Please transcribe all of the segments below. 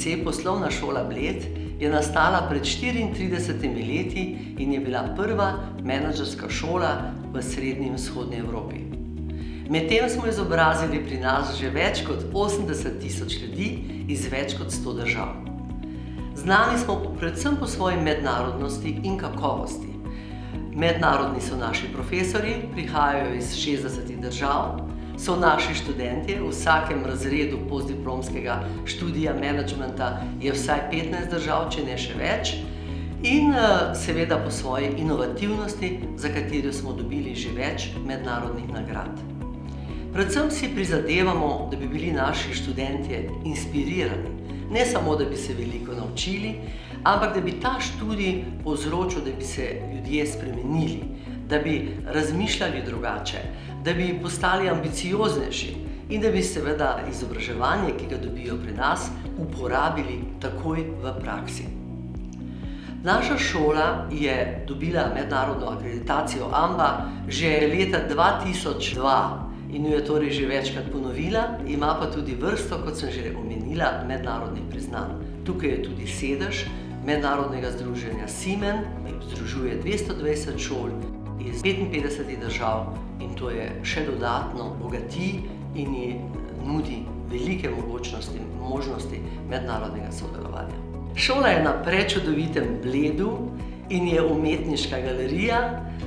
ABC Poslovna šola Bled je nastala pred 34 leti in je bila prva menedžerska šola v srednji in vzhodni Evropi. Medtem smo izobrazili pri nas že več kot 80.000 ljudi iz več kot 100 držav. Znani smo predvsem po svoji mednarodnosti in kakovosti. Mednarodni so naši profesorji, prihajajo iz 60 držav, so naši študentje, v vsakem razredu postdiplomskega študija menedžmenta je vsaj 15 držav, če ne še več, in seveda po svoji inovativnosti, za katero smo dobili že več mednarodnih nagrad. Predvsem si prizadevamo, da bi bili naši študentje inspirirani, ne samo, da bi se veliko naučili, ampak da bi ta študij povzročil, da bi se ljudje spremenili, da bi razmišljali drugače, da bi postali ambicioznejši in da bi seveda izobraževanje, ki ga dobijo pri nas, uporabili takoj v praksi. Naša šola je dobila mednarodno akreditacijo AMBA že leta 2002 in jo je torej že večkrat ponovila, ima pa tudi vrsto, kot sem že omenila, mednarodnih priznanj. Tukaj je tudi sedež mednarodnega združenja Simen, ki združuje 220 šol iz 55 držav in to je še dodatno bogati in ji nudi velike možnosti mednarodnega sodelovanja. Šola je na prečudovitem Bledu in je umetniška galerija,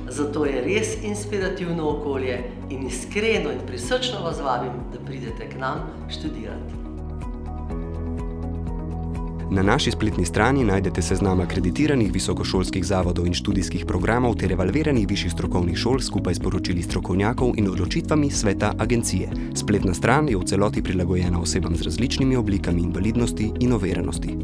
zato je res inspirativno okolje in iskreno in prisrčno vas vabim, da pridete k nam študirati. Na naši spletni strani najdete seznam akreditiranih visokošolskih zavodov in študijskih programov ter evalviranih višjih strokovnih šol skupaj s poročili strokovnjakov in odločitvami sveta agencije. Spletna stran je v celoti prilagojena osebam z različnimi oblikami invalidnosti in oviranosti.